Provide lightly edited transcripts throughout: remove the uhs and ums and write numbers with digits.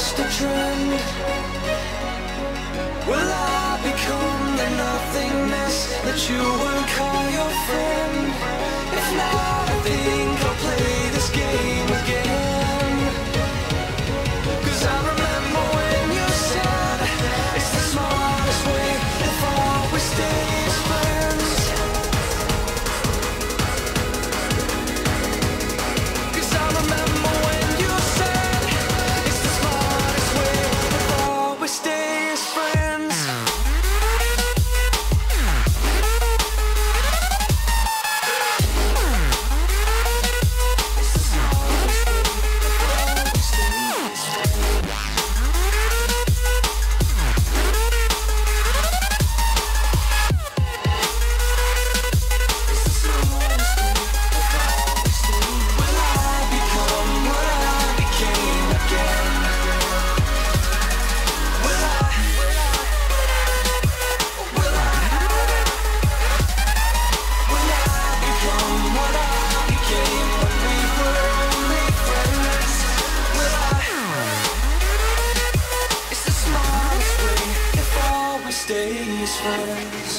just a trend? Will I become the nothingness that you would call your friend? If not, I think I'll play this game again. 'Cause I remember when you said it's the smartest way if all we stay as friends. 'Cause I remember when you said it's the smartest way if all we stay as friends. Stay as friends.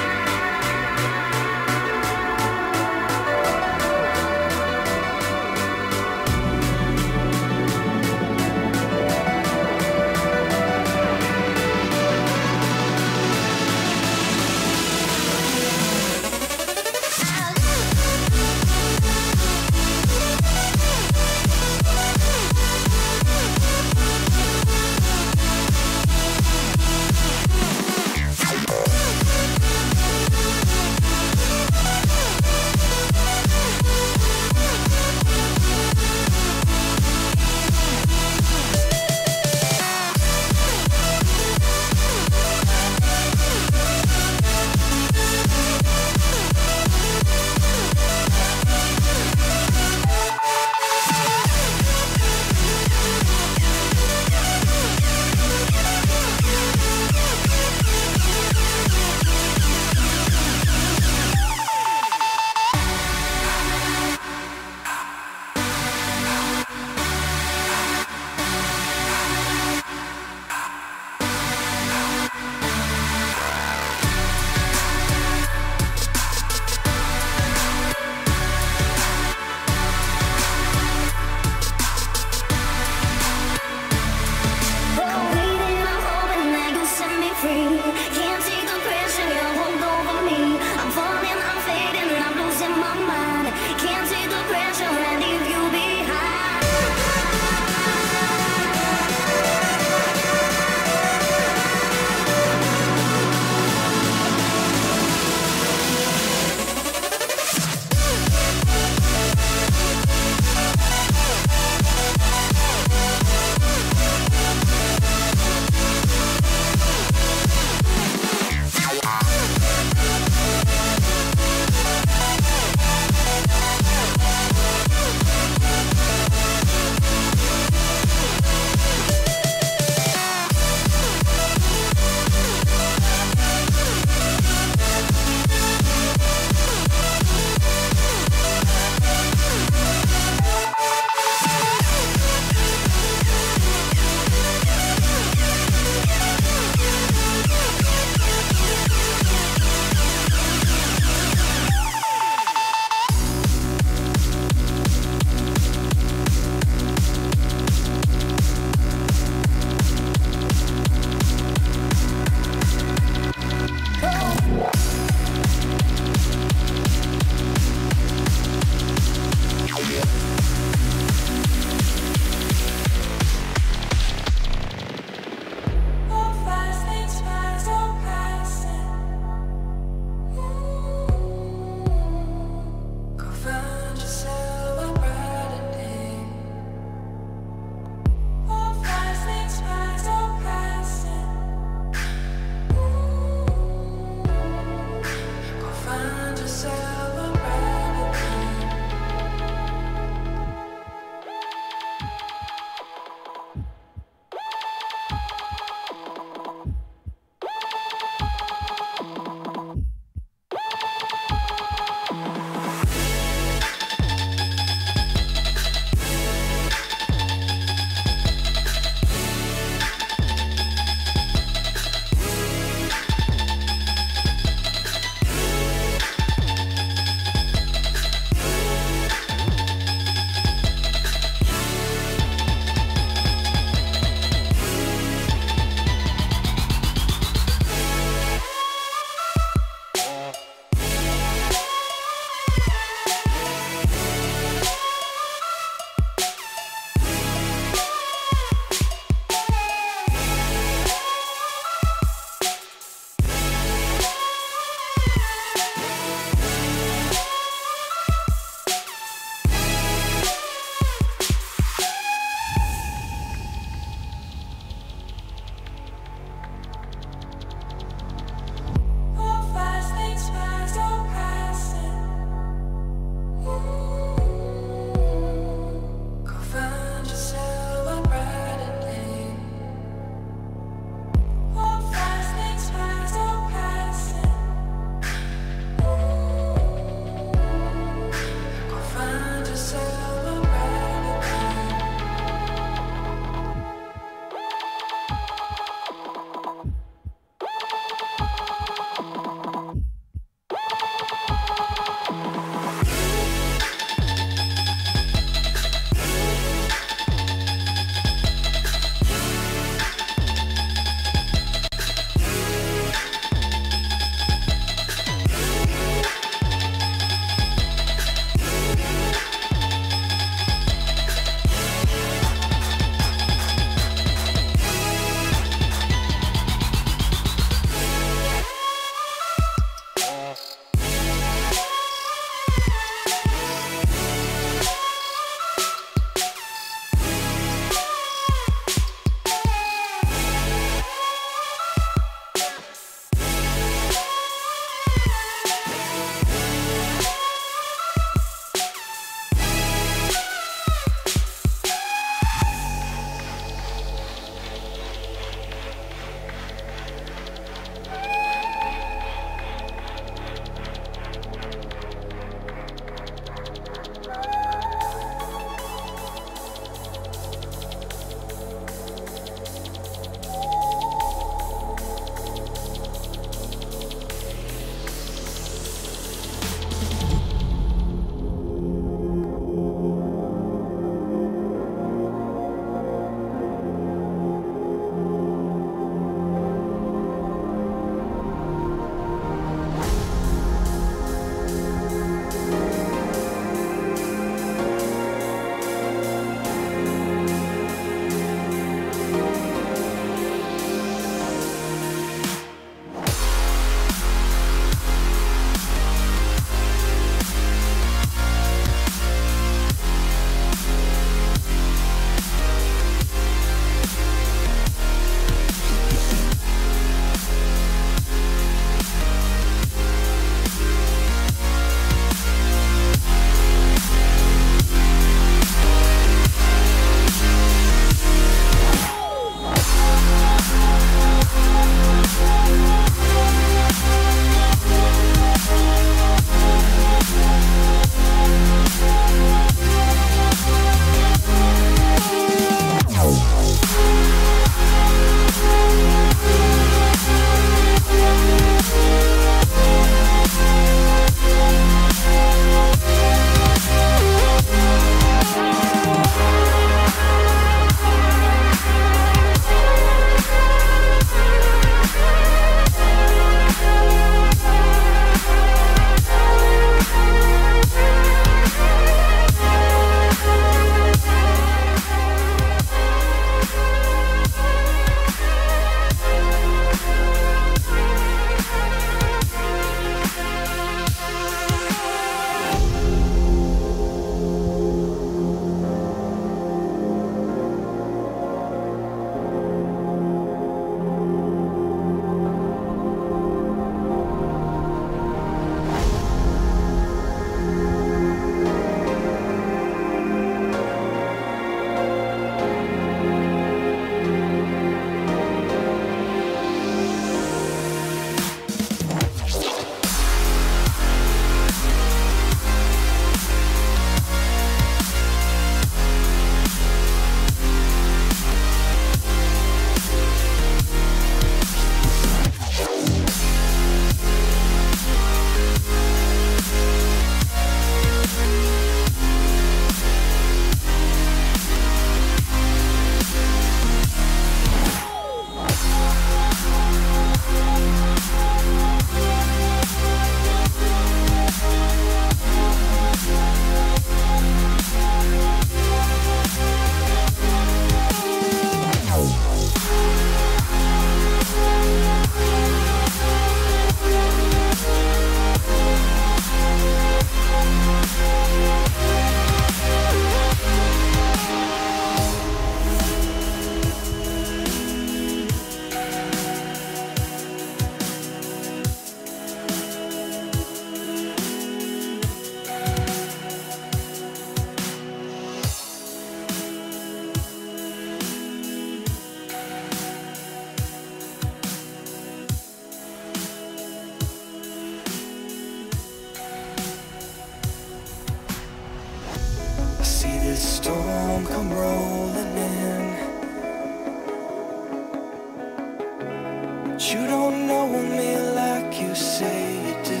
you don't know me like you say you do.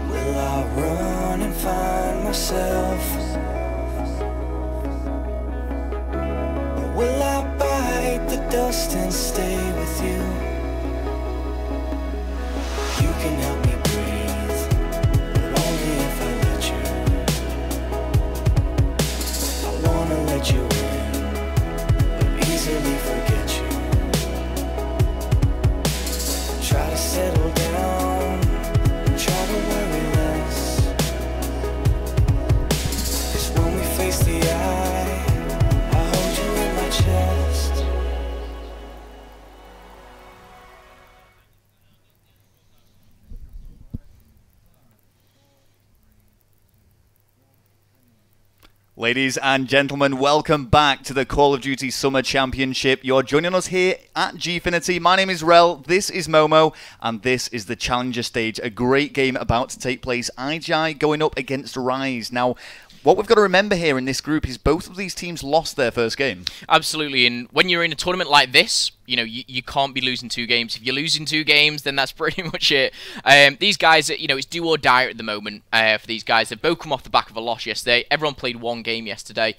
Will I run and find myself? Or will I bite the dust and stay with you? You can help me breathe, but only if I let you. I wanna let you in, but easily forget you. Try to settle down and try to worry less. 'Cause when we face the eye, I hold you in my chest. Ladies and gentlemen, welcome back to the Call of Duty Summer Championship. You're joining us here at Gfinity. My name is Rel, this is Momo, and this is the Challenger Stage, a great game about to take place. IGI going up against Rise. Now, what we've got to remember here in this group is both of these teams lost their first game. Absolutely, and when you're in a tournament like this, you know, you can't be losing 2 games. If you're losing 2 games, then that's pretty much it. These guys, you know, it's do or die at the moment for these guys. They've both come off the back of a loss yesterday. Everyone played 1 game yesterday.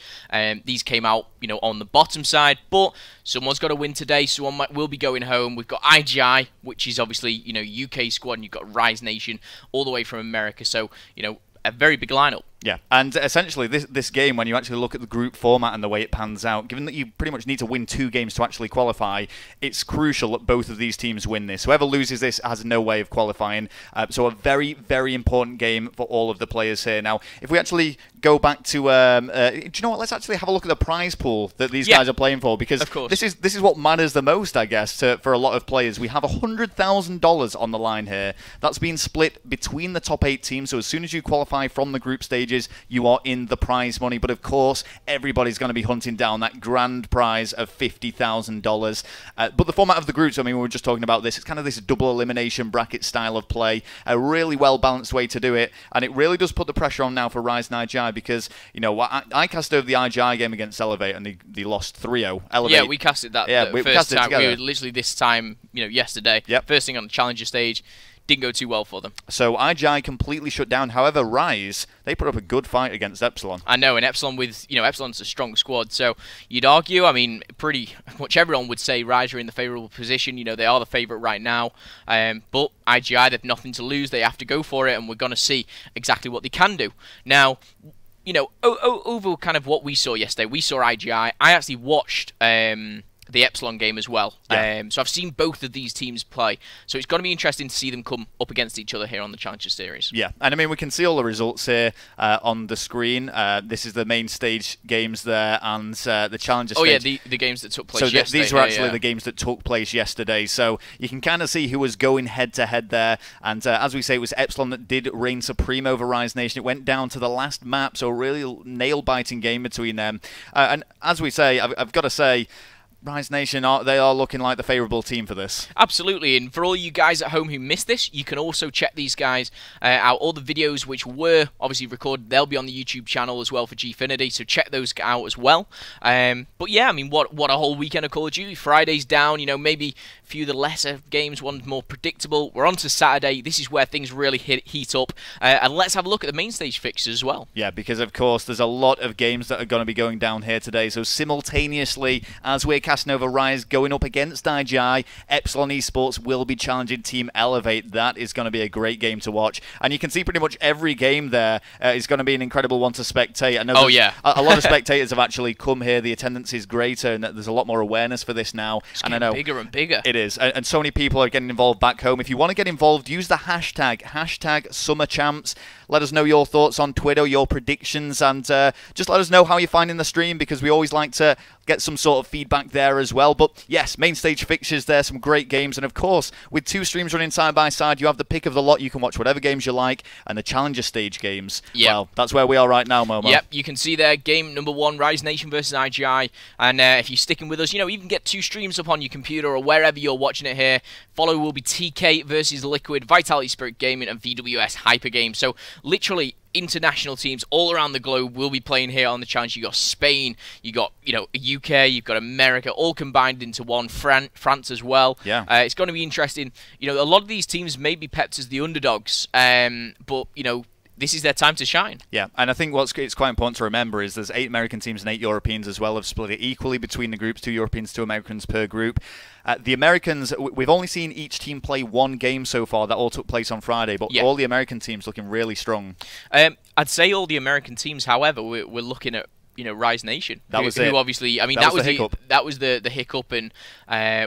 These came out, you know, on the bottom side, but someone's got to win today. Someone will be going home. We've got IGI, which is obviously, you know, UK squad, and you've got Rise Nation all the way from America. So, you know, a very big lineup. Yeah, and essentially this game, when you actually look at the group format and the way it pans out, given that you pretty much need to win 2 games to actually qualify, it's crucial that both of these teams win this. Whoever loses this has no way of qualifying. So a very, very important game for all of the players here. Now, if we actually go back to, do you know what? Let's actually have a look at the prize pool that these guys are playing for, because this is what matters the most, I guess, for a lot of players. We have $100,000 on the line here. That's being split between the top 8 teams. So as soon as you qualify from the group stages, you are in the prize money. But of course, everybody's going to be hunting down that grand prize of $50,000. But the format of the groups, I mean, we were just talking about this. It's kind of this double elimination bracket style of play. A really well-balanced way to do it. And it really does put the pressure on now for Rise and IGI, because, you know, I cast over the IGI game against Elevate, and they lost 3-0. Elevate, yeah, we casted that the first time. We were literally this time, you know, yesterday. Yep. First thing on the Challenger stage. Didn't go too well for them. So IGI completely shut down. However, Rise, they put up a good fight against Epsilon. I know, and Epsilon with, you know, Epsilon's a strong squad, so you'd argue, I mean, pretty much everyone would say Rise are in the favourable position. You know, they are the favourite right now. But IGI, they've nothing to lose. They have to go for it, and we're going to see exactly what they can do. Now, you know, over kind of what we saw yesterday, we saw IGI. I actually watched the Epsilon game as well. Yeah. So I've seen both of these teams play. So it's going to be interesting to see them come up against each other here on the Challenger Series. Yeah, and I mean, we can see all the results here on the screen. This is the main stage games there, and the Challenger stage. Oh yeah, the games that took place yesterday. So these were actually the games that took place yesterday. So you can kind of see who was going head-to-head there. And as we say, it was Epsilon that did reign supreme over Rise Nation. It went down to the last map, so a really nail-biting game between them. And as we say, I've got to say, Rise Nation, they are looking like the favourable team for this. Absolutely, and for all you guys at home who missed this, you can also check these guys out. All the videos which were obviously recorded, they'll be on the YouTube channel as well for Gfinity, so check those out as well. But yeah, I mean, what a whole weekend of Call of Duty. Friday's down, you know, maybe a few of the lesser games, one's more predictable. We're on to Saturday. This is where things really heat up. And let's have a look at the main stage fixtures as well. Yeah, because of course, there's a lot of games that are going to be going down here today. So simultaneously, as we're casting over Rise going up against IGI, Epsilon eSports will be challenging Team Elevate. That is going to be a great game to watch. And you can see pretty much every game there is going to be an incredible one to spectate. I know a lot of spectators have actually come here. The attendance is greater, and there's a lot more awareness for this now. It's getting bigger and bigger. It is. And so many people are getting involved back home. If you want to get involved, use the hashtag #SummerChamps. Let us know your thoughts on Twitter, your predictions, and just let us know how you're finding the stream, because we always like to get some sort of feedback there as well. But yes, main stage fixtures there, some great games, and of course, with 2 streams running side by side, you have the pick of the lot. You can watch whatever games you like, and the Challenger stage games. Yep. Well, that's where we are right now, Momo. Yep, you can see there, game number 1, Rise Nation versus IGI, and if you're sticking with us, you know, you can get 2 streams up on your computer or wherever you're watching it here. Follow will be TK versus Liquid, Vitality Spirit Gaming, and VWS Hyper Game. So literally international teams all around the globe will be playing here on the challenge. You got Spain, you got UK, you've got America, all combined into one. France as well. Yeah, it's going to be interesting. A lot of these teams may be pepped as the underdogs, but this is their time to shine. Yeah, and I think it's quite important to remember is there's 8 American teams and 8 Europeans as well. Have split it equally between the groups, 2 Europeans, 2 Americans per group. The Americans, we've only seen each team play 1 game so far. That all took place on Friday, but all the American teams looking really strong. I'd say all the American teams, however, we're looking at Rise Nation. That was it. Who obviously, I mean, that was the hiccup, and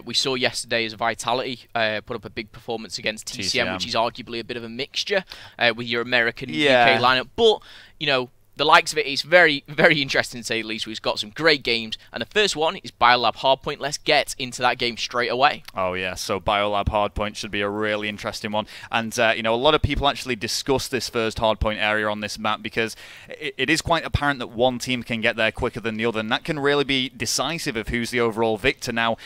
we saw yesterday as Vitality put up a big performance against TCM, which is arguably a bit of a mixture with your American UK lineup. But the likes of it is very, very interesting to say the least. We've got some great games, and the first one is Biolab Hardpoint. Let's get into that game straight away. Oh yeah, so Biolab Hardpoint should be a really interesting one, and a lot of people actually discuss this first hardpoint area on this map because it is quite apparent that one team can get there quicker than the other, and that can really be decisive of who's the overall victor. Now,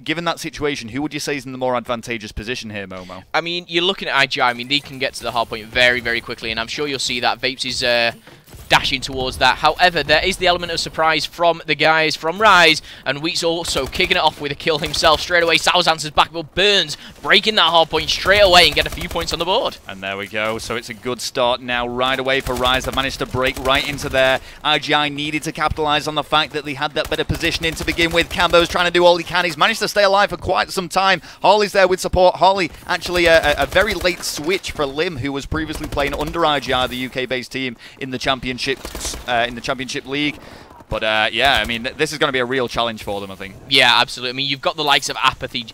given that situation, who would you say is in the more advantageous position here, Momo? I mean, you're looking at IGI. I mean, they can get to the hardpoint very, very quickly, and I'm sure you'll see that Vapes is dashing towards that. However, there is the element of surprise from the guys from Rise, and Wheat's also kicking it off with a kill himself straight away. Sal's answers back, but Burns breaking that hard point straight away and get a few points on the board. And there we go. So it's a good start now right away for Rise. They've managed to break right into there. IGI needed to capitalize on the fact that they had that better positioning to begin with. Cambo's trying to do all he can. He's managed to stay alive for quite some time. Harley's there with support. Harley actually a very late switch for Lim, who was previously playing under IGI, the UK-based team in the Championship League. But yeah, I mean, this is going to be a real challenge for them, I think. Yeah, absolutely. I mean, you've got the likes of Apathy,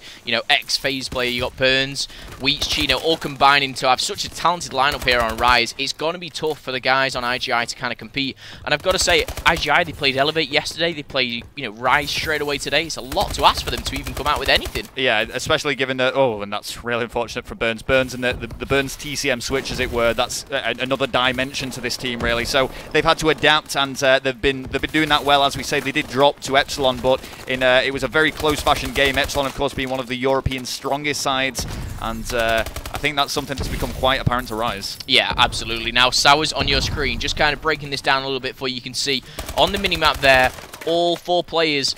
ex-phase player, you got Burns, Wheats, Chino, all combining to have such a talented lineup here on Rise. It's going to be tough for the guys on IGI to kind of compete. And I've got to say, IGI, they played Elevate yesterday, they played, Rise straight away today. It's a lot to ask for them to even come out with anything. Yeah, especially given that, and that's really unfortunate for Burns. Burns and the Burns TCM switch, as it were, that's another dimension to this team, really. So they've had to adapt, and they've been doing that well. As we say, they did drop to Epsilon, but it was a very close fashion game. Epsilon, of course, being one of the European strongest sides, and I think that's something that's become quite apparent to Rise. Yeah, absolutely. Now, Sours on your screen, just kind of breaking this down a little bit for you can see on the minimap there, all 4 players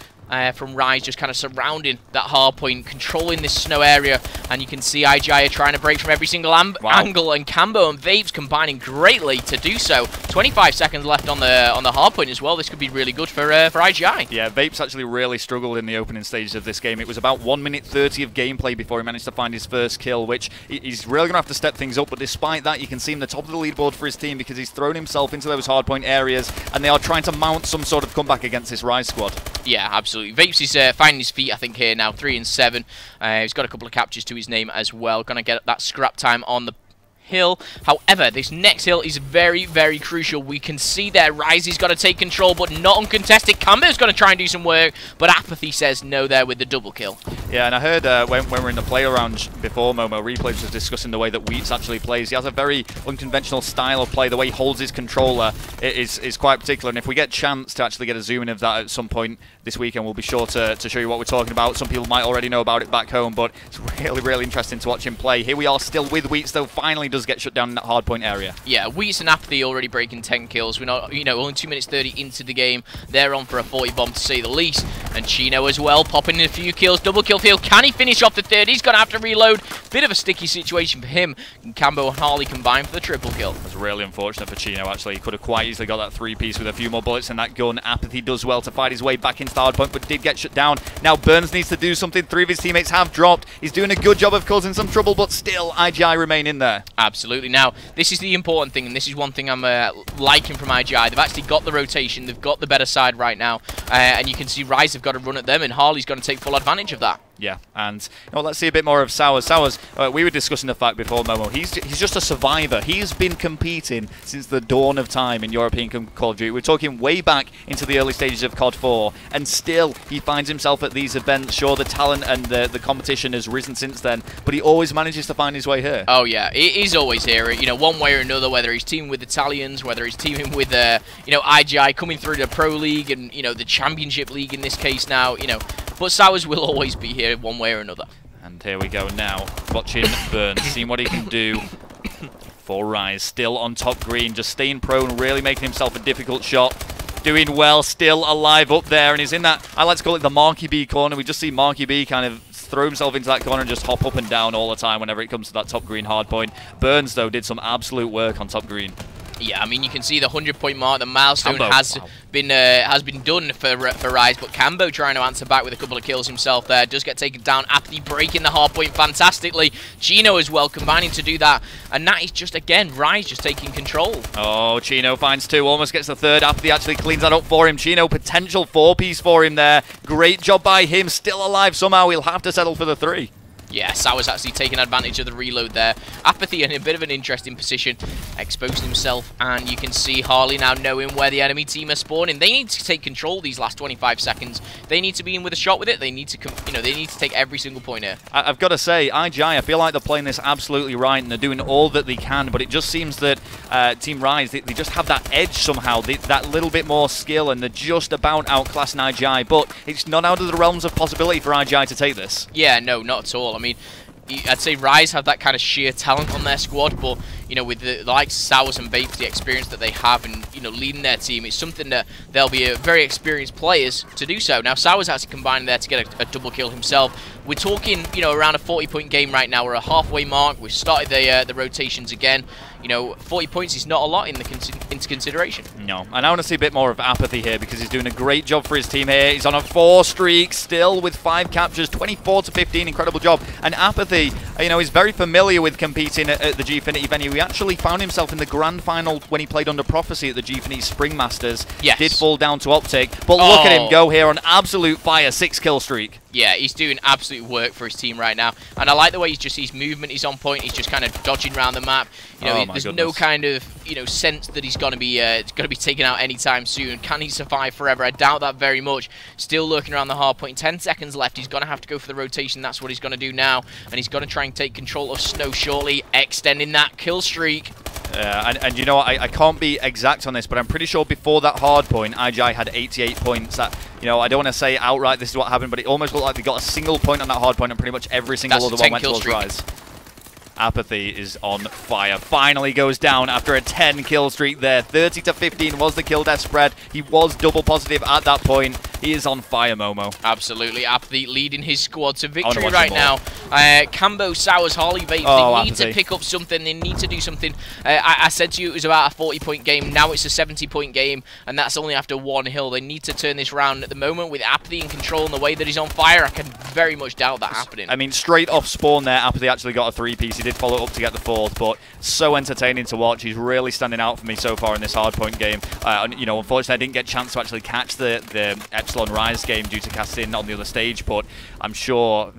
from Rise just kind of surrounding that hard point, controlling this snow area, and you can see IGI are trying to break from every single angle, and Cambo and Vapes combining greatly to do so. 25 seconds left on the hard point as well. This could be really good for IGI. Yeah, Vapes actually really struggled in the opening stages of this game. It was about 1 minute 30 of gameplay before he managed to find his first kill, which he's really going to have to step things up, but despite that, you can see him the top of the leaderboard for his team because he's thrown himself into those hard point areas, and they are trying to mount some sort of comeback against this Rise squad. Yeah, absolutely. Vapes is finding his feet, I think, here now, 3 and 7. He's got a couple of captures to his name as well. Going to get that scrap time on the hill. However, this next hill is very, very crucial. We can see there Risey's got to take control, but not uncontested. Cambo's going to try and do some work, but Apathy says no there with the double kill. Yeah, and I heard when we were in the play around before, Momo Replays was discussing the way that Wheats actually plays. He has a very unconventional style of play. The way he holds his controller is quite particular, and if we get a chance to actually get a zoom in of that at some point this weekend, we'll be sure to show you what we're talking about. Some people might already know about it back home, but it's really, really interesting to watch him play. Here we are still with Wheats, though, finally does get shut down in that hardpoint area. Yeah, Wheats and Apathy already breaking 10 kills. We're not, only 2 minutes 30 into the game. They're on for a 40 bomb to say the least. And Chino as well, popping in a few kills. Double kill field. Can he finish off the third? He's going to have to reload. Bit of a sticky situation for him. And Cambo and Harley combine for the triple kill. That's really unfortunate for Chino, actually. He could have quite easily got that 3-piece with a few more bullets in that gun. Apathy does well to fight his way back into the hardpoint, but did get shut down. Now Burns needs to do something. 3 of his teammates have dropped. He's doing a good job of causing some trouble, but still, IGI remain in there. Absolutely. Now, this is the important thing, and this is one thing I'm liking from IGI. They've actually got the rotation. They've got the better side right now. And you can see Rise have got to run at them, and Harley's going to take full advantage of that. Yeah, and let's see a bit more of Sours. Sours, we were discussing the fact before, Momo, he's just a survivor. He's been competing since the dawn of time in European Call of Duty. We're talking way back into the early stages of COD 4, and still he finds himself at these events. Sure, the talent and the competition has risen since then, but he always manages to find his way here. Oh yeah, he's always here, one way or another, whether he's teaming with Italians, whether he's teaming with, IGI, coming through the Pro League and, the Championship League in this case now, but Sours will always be here one way or another. And here we go now, watching Burns, seeing what he can do. for Rise. Still on top green, just staying prone, really making himself a difficult shot. Doing well, still alive up there, and he's in that, I like to call it the Marky B corner. We just see Marky B kind of throw himself into that corner and just hop up and down all the time whenever it comes to that top green hard point. Burns, though, did some absolute work on top green. Yeah, I mean, you can see the 100-point mark, the milestone Cambo, has wow. been done for Rise, but Cambo trying to answer back with a couple of kills himself there, does get taken down. Apathy breaking the hard point fantastically. Chino as well, combining to do that, and that is just, again, Rise just taking control. Oh, Chino finds 2, almost gets the 3rd. Apathy actually cleans that up for him. Chino, potential 4-piece for him there. Great job by him, still alive somehow. He'll have to settle for the 3. Yeah, Sour's actually taking advantage of the reload there. Apathy in a bit of an interesting position, exposing himself, and you can see Harley now knowing where the enemy team are spawning. They need to take control these last 25 seconds. They need to be in with a shot with it. They need to, they need to take every single point here. I've got to say, IGI, I feel like they're playing this absolutely right, and they're doing all that they can, but it just seems that Team Rise, they just have that edge somehow, that little bit more skill, and they're just about outclassing IGI, but it's not out of the realms of possibility for IGI to take this. Yeah, no, not at all. I mean, I'd say Rise have that kind of sheer talent on their squad, but with the likes of Sours and Vapes, the experience that they have and leading their team, it's something that they'll be very experienced players to do so. Now Sours actually combining there to get a double kill himself. We're talking around a 40-point game right now. We're a halfway mark. We've started the rotations again. 40 points is not a lot into consideration. No, and I want to see a bit more of Apathy here because he's doing a great job for his team here. He's on a 4 streak still with 5 captures, 24 to 15, incredible job. And Apathy, is very familiar with competing at the Gfinity venue. He actually found himself in the grand final when he played under Prophecy at the Gfinity Spring Masters. Yes. Did fall down to Optic, but look at him go here on absolute fire, 6-kill streak. Yeah, he's doing absolute work for his team right now, and I like the way his movement is on point. He's just kind of dodging around the map. There's no kind of sense that he's gonna be taken out anytime soon. Can he survive forever? I doubt that very much. Still lurking around the hard point. 10 seconds left. He's gonna have to go for the rotation. That's what he's gonna do now, and he's gonna try and take control of Snow shortly, extending that kill streak. And you know what, I can't be exact on this, but I'm pretty sure before that hard point, IGI had 88 points. That, I don't want to say outright this is what happened, but it almost looked like they got a single point on that hard point, and pretty much every single other one went towards Rise. Apathy is on fire. Finally goes down after a 10-kill streak there. 30 to 15 was the kill death spread. He was double positive at that point. He is on fire, Momo. Absolutely. Apathy leading his squad to victory right now. Cambo, Sours, Harley, Vape, they need to pick up something. They need to do something. I said to you it was about a 40-point game. Now it's a 70-point game, and that's only after 1 hill. They need to turn this round at the moment with Apathy in control and the way that he's on fire. I can very much doubt that happening. I mean, straight off spawn there, Apathy actually got a 3-piece. He did follow up to get the 4th, but so entertaining to watch. He's really standing out for me so far in this hardpoint game. Unfortunately, I didn't get a chance to actually catch the Epsilon Rise game due to casting on the other stage, but I'm sure,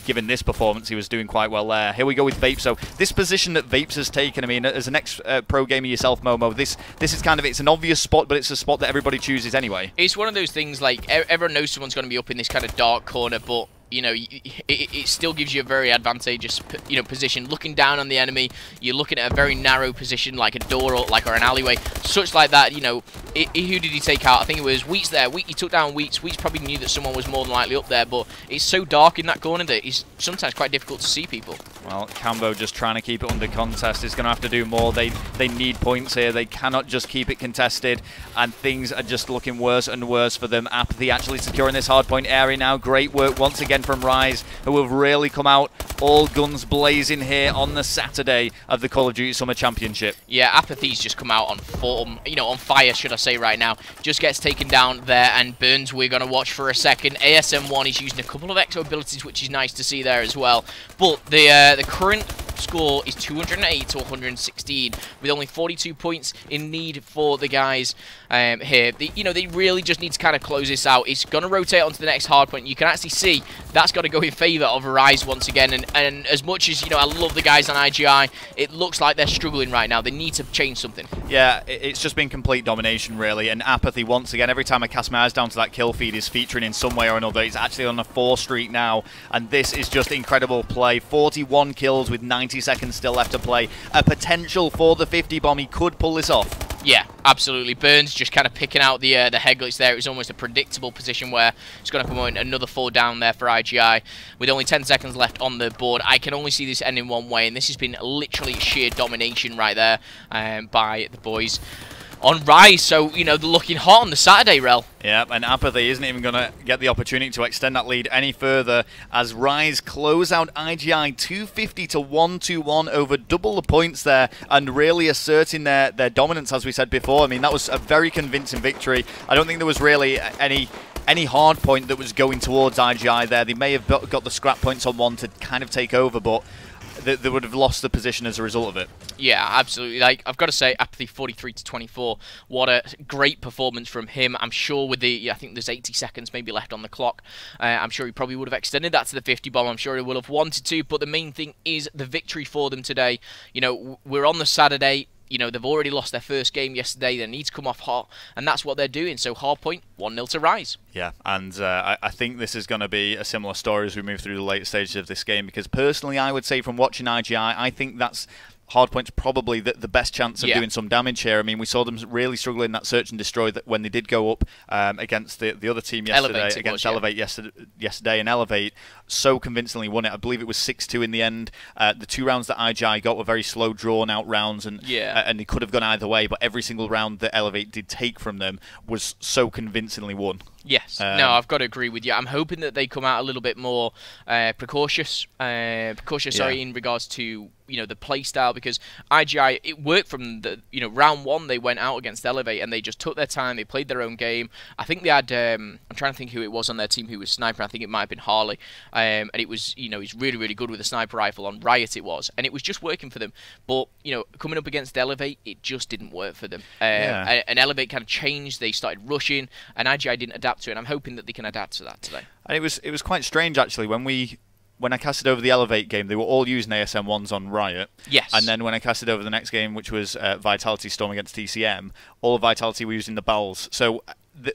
given this performance, he was doing quite well there. Here we go with Vapes. So this position that Vapes has taken, I mean, as an ex-pro gamer yourself, Momo, this is kind of, it's an obvious spot, but it's a spot that everybody chooses anyway. It's one of those things, like, everyone knows someone's going to be up in this kind of dark corner, but it still gives you a very advantageous, position. Looking down on the enemy, you're looking at a very narrow position, like a door or an alleyway, such like that. Who did he take out? I think it was Wheats there. He took down Wheats. Wheats probably knew that someone was more than likely up there, but it's so dark in that corner that it's sometimes quite difficult to see people. Well, Cambo just trying to keep it under contest. Is going to have to do more. They need points here. They cannot just keep it contested, and things are just looking worse and worse for them. Apathy actually securing this hardpoint area now. Great work once again from Rise, who have really come out all guns blazing here on the Saturday of the Call of Duty Summer Championship. Yeah, Apathy's just come out on form, on fire, should I say, right now. Just gets taken down there, and Burns we're going to watch for a second. ASM1 is using a couple of exo abilities, which is nice to see there as well. But the current score is 208 to 116, with only 42 points in need for the guys here. They really just need to kind of close this out. It's going to rotate onto the next hard point. You can actually see that's got to go in favour of Rise once again. And as much as, I love the guys on IGI, it looks like they're struggling right now. They need to change something. Yeah, it's just been complete domination, really. And Apathy, once again, every time I cast my eyes down to that kill feed, is featuring in some way or another. He's actually on a 4 streak now. And this is just incredible play. 41 kills with 90 seconds still left to play. A potential for the 50 bomb. He could pull this off. Yeah, absolutely. Burns just kind of picking out the head glitch there. It was almost a predictable position where it's going to come on another 4 down there for IGI. With only 10 seconds left on the board, I can only see this ending one way, and this has been literally sheer domination right there by the boys on Rise. So, you know, they're looking hot on the Saturday, Rel. Yeah, and Apathy isn't even going to get the opportunity to extend that lead any further as Rise close out IGI 250 to 121 over double the points there and really asserting their dominance, as we said before. I mean, that was a very convincing victory. I don't think there was really any hard point that was going towards IGI there. They may have got the scrap points on one to kind of take over, but they would have lost the position as a result of it. Yeah, absolutely. Like, I've got to say, Apathy 43 to 24. What a great performance from him. I'm sure with the, I think there's 80 seconds maybe left on the clock. I'm sure he probably would have extended that to the 50 bomb. I'm sure he will have wanted to. But the main thing is the victory for them today. You know, we're on the Saturday. You know, they've already lost their first game yesterday. They need to come off hot, and that's what they're doing. So, hard point, 1-0 to Rise. Yeah, and I think this is going to be a similar story as we move through the late stages of this game, because personally, I would say from watching IGI, I think that's Hardpoint's probably the best chance of doing some damage here. I mean, we saw them really struggle in that search and destroy that when they did go up against the other team yesterday, against Elevate yesterday, and Elevate so convincingly won it. I believe it was 6-2 in the end. The 2 rounds that IGI got were very slow, drawn-out rounds, and they could have gone either way, but every single round that Elevate did take from them was so convincingly won. Yes. No, I've got to agree with you. I'm hoping that they come out a little bit more precautious, in regards to, you know, the play style, because IGI, it worked from the, you know, round 1 they went out against Elevate and they just took their time, they played their own game. I think they had, I'm trying to think who it was on their team who was sniper. I think it might have been Harley, and it was, you know, he's really, really good with a sniper rifle. On Riot it was, and it was just working for them. But, you know, coming up against Elevate, it just didn't work for them. And Elevate kind of changed, they started rushing, and IGI didn't adapt to it, and I'm hoping that they can adapt to that today. And it was quite strange, actually, when I casted over the Elevate game, they were all using ASM-1s on Riot. Yes. And then when I casted over the next game, which was Vitality Storm against TCM, all of Vitality were using the Bowls. So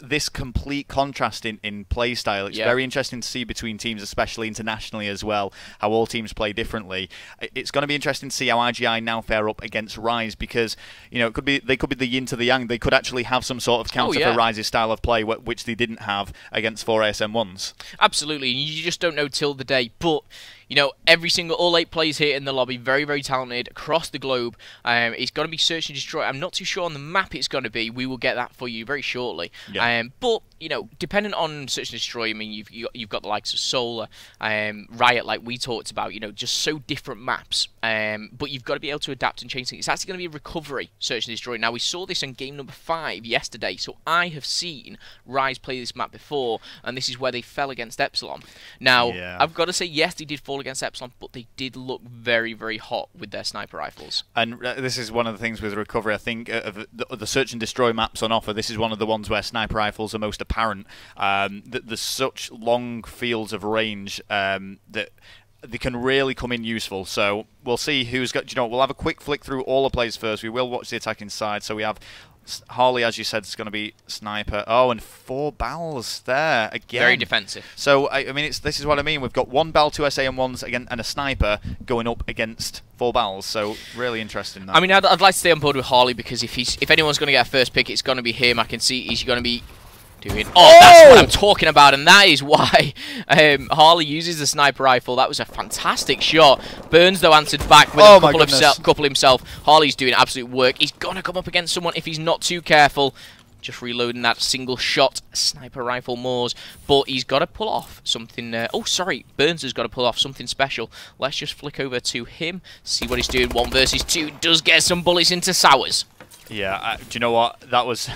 this complete contrast in play style, it's very interesting to see between teams, especially internationally as well, how all teams play differently. It's going to be interesting to see how IGI now fare up against Rise, because, you know, they could be the yin to the yang. They could actually have some sort of counter for Rise's style of play, which they didn't have against 4 ASM-1s. Absolutely. You just don't know till the day, but you know, all 8 players here in the lobby, very, very talented across the globe. It's going to be search and destroy. I'm not too sure on the map it's going to be. We will get that for you very shortly. Yeah. But, you know, depending on search and destroy, I mean, you've got the likes of Solar, Riot, like we talked about, you know, just so different maps. But you've got to be able to adapt and change things. It's actually going to be a recovery search and destroy. Now, we saw this in game number 5 yesterday, so I have seen Rise play this map before, and this is where they fell against Epsilon. Now, I've got to say, yes, they did fall against Epsilon, but they did look very, very hot with their sniper rifles. And this is one of the things with recovery, I think, of the search and destroy maps on offer. This is one of the ones where sniper rifles are most apparent. There's such long fields of range that they can really come in useful. So we'll see who's got, you know, we'll have a quick flick through all the plays first. We will watch the attacking side. So we have Harley, as you said, is going to be sniper. Oh, and 4 Bowls there again. Very defensive. So I mean, this is what I mean. We've got 1 Bowl, 2 SAM-1s again, and a sniper going up against 4 Bowls. So really interesting. That. I mean, I'd like to stay on board with Harley, because if anyone's going to get a first pick, it's going to be him. I can see he's going to be doing. Oh, that's what I'm talking about, and that is why Harley uses the sniper rifle. That was a fantastic shot. Burns, though, answered back with a couple himself. Harley's doing absolute work. He's going to come up against someone if he's not too careful. Just reloading that single shot sniper rifle Moors, but he's got to pull off something. Oh, sorry, Burns has got to pull off something special. Let's just flick over to him, see what he's doing. 1 versus 2 does get some bullets into Sowers. Yeah, do you know what? That was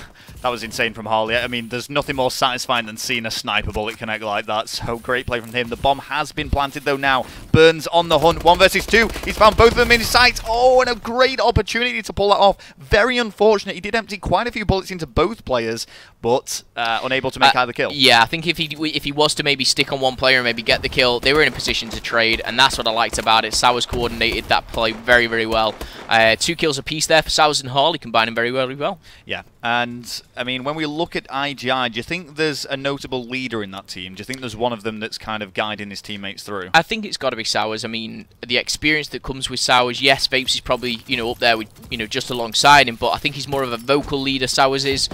insane from Harley. I mean, there's nothing more satisfying than seeing a sniper bullet connect like that. So great play from him. The bomb has been planted though now. Burns on the hunt. 1 versus 2. He's found both of them in his sights. Oh, and a great opportunity to pull that off. Very unfortunate. He did empty quite a few bullets into both players, but unable to make either kill. Yeah, I think if he was to maybe stick on one player and maybe get the kill, they were in a position to trade, and that's what I liked about it. Sowers coordinated that play very, very well. 2 kills apiece there for Sowers and Harley combined. combining very well. Yeah, and I mean, when we look at IGI, do you think there's a notable leader in that team? Do you think there's one of them that's kind of guiding his teammates through? I think it's got to be Sowers. I mean, the experience that comes with Sowers, yes, Vapes is probably, up there with, just alongside him, but I think he's more of a vocal leader, Sowers is.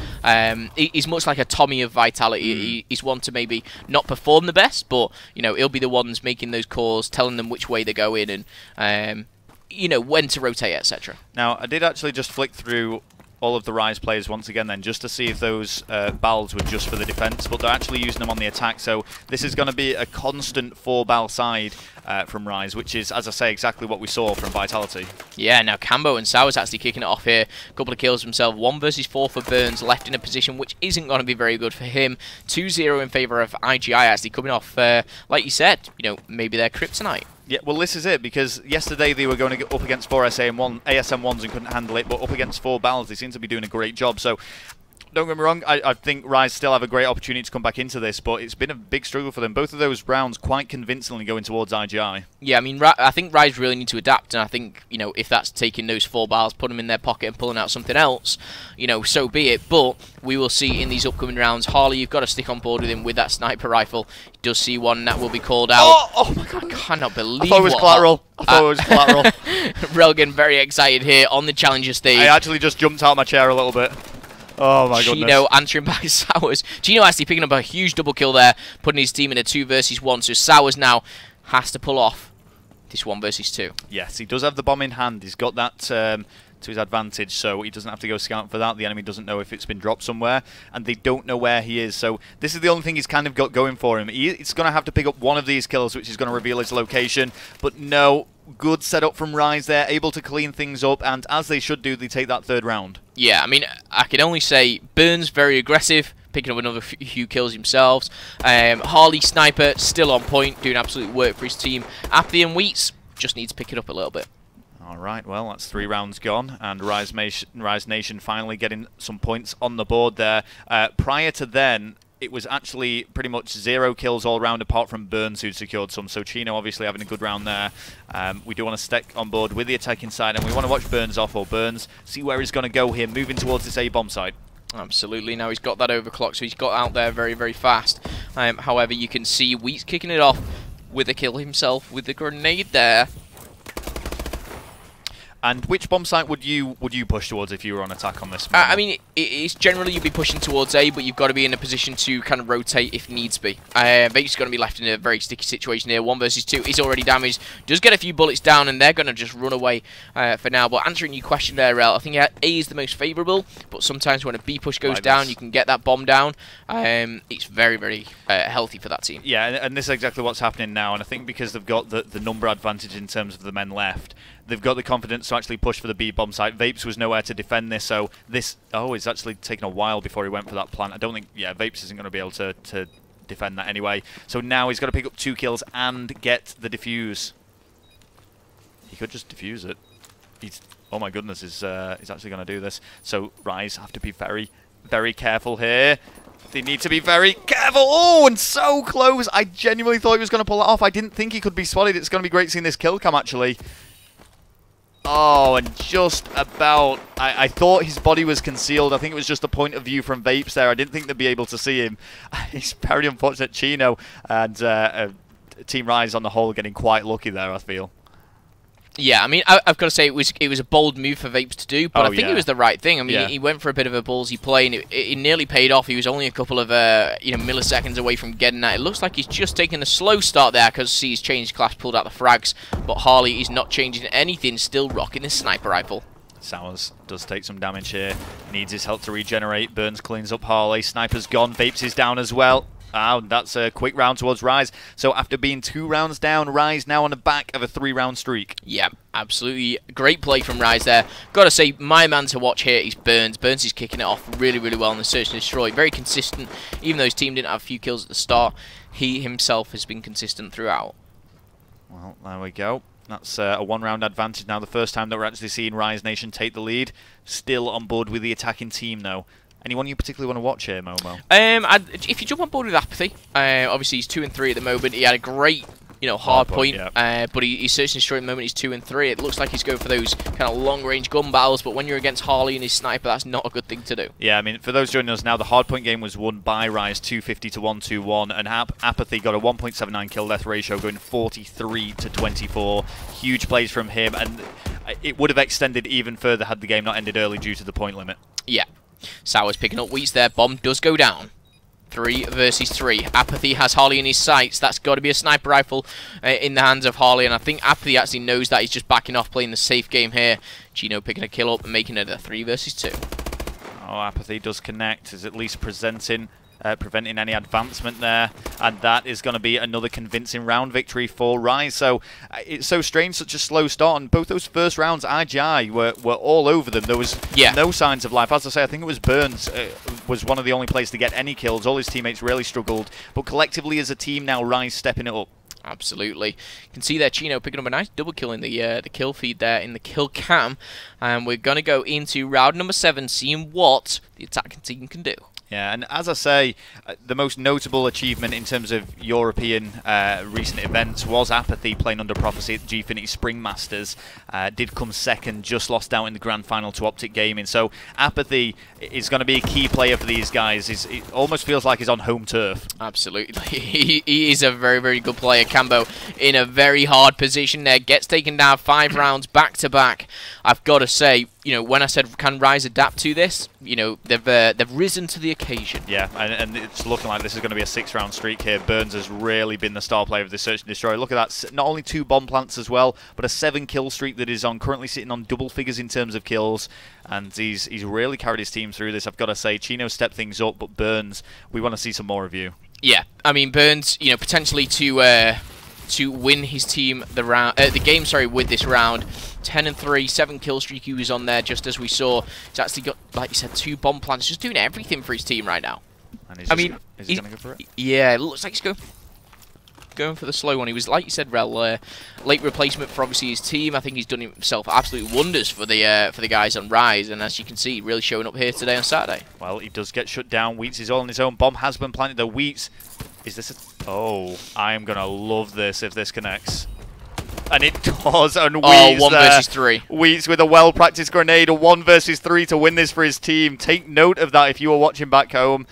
He's much like a Tommy of Vitality. He's one to maybe not perform the best, but, he'll be the ones making those calls, telling them which way they're going, and when to rotate, etc. Now, I did actually just flick through all of the Rise players once again then, just to see if those BALs were just for the defense, but they're actually using them on the attack, so this is going to be a constant 4-BAL side from Rise, which is, as I say, exactly what we saw from Vitality. Yeah, now Cambo and Sowers actually kicking it off here. A couple of kills himself. 1 versus 4 for Burns, left in a position which isn't going to be very good for him. 2-0 in favour of IGI, actually coming off, like you said, maybe their kryptonite. Yeah, well, this is it, because yesterday they were going to get up against 4 ASM1s and couldn't handle it, but up against 4 BALs, they seem to be doing a great job. So, don't get me wrong, I think Rise still have a great opportunity to come back into this, but it's been a big struggle for them. Both of those rounds quite convincingly going towards IGI. Yeah, I mean, I think Rise really need to adapt, and I think, if that's taking those 4 BALs, putting them in their pocket and pulling out something else, so be it. But we will see in these upcoming rounds. Harley, you've got to stick on board with him with that sniper rifle. He does see one that will be called out. Oh my god. I cannot believe I thought it was collateral. I thought it was collateral. Relgan very excited here on the challenger stage. I actually just jumped out of my chair a little bit. Oh my goodness. Chino answering back Sowers. Chino actually picking up a huge double kill there, putting his team in a 2 versus 1. So Sowers now has to pull off this 1 versus 2. Yes, he does have the bomb in hand. He's got that to his advantage, so he doesn't have to go scout for that. The enemy doesn't know if it's been dropped somewhere, and they don't know where he is. So this is the only thing he's kind of got going for him. He's going to have to pick up one of these kills, which is going to reveal his location. But no, good setup from Rise there, able to clean things up, and as they should do, they take that 3rd round. Yeah, I mean, I can only say Burns very aggressive, picking up another few kills himself. Harley Sniper still on point, doing absolute work for his team. Apathy and Wheats just need to pick it up a little bit. Alright, well, that's 3 rounds gone, and Rise Nation finally getting some points on the board there. Prior to then, it was actually pretty much 0 kills all round, apart from Burns, who'd secured some. So Chino obviously having a good round there. We do want to stick on board with the attacking side, and we want to watch Burns off, or Burns, see where he's going to go here, moving towards this A-bomb side. Absolutely. Now he's got that overclock, so he's got out there very, very fast. However, you can see Wheats kicking it off with a kill himself with the grenade there. And which bomb site would you push towards if you were on attack on this one? I mean, it's generally you'd be pushing towards A, but you've got to be in a position to kind of rotate if needs be. Vape's going to be left in a very sticky situation here. 1 versus 2. He's already damaged. Does get a few bullets down, and they're going to just run away for now. But answering your question there, Rel, I think A is the most favourable, but sometimes when a B push goes down, you can get that bomb down. It's very, very healthy for that team. Yeah, and this is exactly what's happening now. And I think because they've got the number advantage in terms of the men left, they've got the confidence to actually push for the B bomb site. Vapes was nowhere to defend this, so this... Oh, it's actually taken a while before he went for that plant. I don't think... Yeah, Vapes isn't going to be able to defend that anyway. So now he's got to pick up 2 kills and get the defuse. He could just defuse it. He's... Oh my goodness, he's actually going to do this. So Rise have to be very, very careful here. They need to be very careful. Oh, and so close. I genuinely thought he was going to pull it off. I didn't think he could be spotted. It's going to be great seeing this kill cam, actually. Oh, and just about... I thought his body was concealed. I think it was just a point of view from Vapes there. I didn't think they'd be able to see him. It's very unfortunate. Chino and Team Rise on the whole getting quite lucky there, I feel. Yeah, I mean, I've got to say it was a bold move for Vapes to do, but I think it was the right thing. I mean, he went for a bit of a ballsy play, and it nearly paid off. He was only a couple of milliseconds away from getting that. It looks like he's just taking a slow start there because he's changed class, pulled out the frags, but Harley is not changing anything, still rocking his sniper rifle. Sowers does take some damage here, needs his health to regenerate. Burns cleans up Harley, Sniper's gone, Vapes is down as well. That's a quick round towards Rise. So after being 2 rounds down, Rise now on the back of a 3-round streak. Yeah, absolutely. Great play from Rise there. Got to say, my man to watch here is Burns. Burns is kicking it off really, really well in the Search and Destroy. Very consistent. Even though his team didn't have a few kills at the start, he himself has been consistent throughout. Well, there we go. That's a 1-round advantage now. The first time that we're actually seeing Rise Nation take the lead. Still on board with the attacking team, though. Anyone you particularly want to watch here, Momo? If you jump on board with Apathy, obviously he's 2 and 3 at the moment. He had a great, you know, hard point. But he's searching destroy at the moment. He's 2 and 3. It looks like he's going for those kind of long-range gun battles, but when you're against Harley and his sniper, that's not a good thing to do. Yeah, I mean, for those joining us now, the hardpoint game was won by Rise 250 to 121, and Apathy got a 1.79 kill-death ratio, going 43 to 24. Huge plays from him, and it would have extended even further had the game not ended early due to the point limit. Yeah. Sour's picking up Wheats there. Bomb does go down. 3 versus 3. Apathy has Harley in his sights. That's got to be a sniper rifle in the hands of Harley, and I think Apathy actually knows that. He's just backing off, playing the safe game here. Chino picking a kill up and making it a 3 versus 2. Oh, Apathy does connect, is at least preventing any advancement there, and that is going to be another convincing round victory for Rise. So it's so strange, such a slow start on both those first rounds. IGI were all over them. There was no signs of life. As I say, I think it was Burns was one of the only players to get any kills. All his teammates really struggled, but collectively as a team now, Rise stepping it up. Absolutely. You can see there Chino picking up a nice double kill in the kill feed there in the kill cam, and we're going to go into round number 7, seeing what the attacking team can do. Yeah, and as I say, the most notable achievement in terms of European recent events was Apathy playing under Prophecy at Gfinity Spring Masters. Did come second, just lost out in the grand final to Optic Gaming. So Apathy is going to be a key player for these guys. It almost feels like he's on home turf. Absolutely. He is a very, very good player. Cambo in a very hard position there. Gets taken down 5 rounds back to back. I've got to say, you know, when I said can Rise adapt to this, you know, they've risen to the occasion. Yeah, and it's looking like this is going to be a 6-round streak here. Burns has really been the star player of this Search and Destroy. Look at that, not only 2 bomb plants as well, but a 7-kill streak that is on, currently sitting on double figures in terms of kills, and he's really carried his team through this. I've got to say, Chino stepped things up, but Burns, we want to see some more of you. Yeah, I mean, Burns, you know, potentially to win his team the game, with this round. 10 and 3, 7 kill streak he was on there, just as we saw. He's actually got, like you said, 2 bomb plants, just doing everything for his team right now. And is he going to go for it? Yeah, it looks like he's going for the slow one. He was, like you said, Rel, late replacement for obviously his team. I think he's done himself absolute wonders for the guys on Rise, and as you can see, really showing up here today on Saturday. Well, he does get shut down. Wheats is all on his own. Bomb has been planted. The Wheats, is this oh, I am going to love this if this connects. And it does, and Wheats 1 versus 3. Wheats with a well-practiced grenade, a 1 versus 3 to win this for his team. Take note of that if you were watching back home.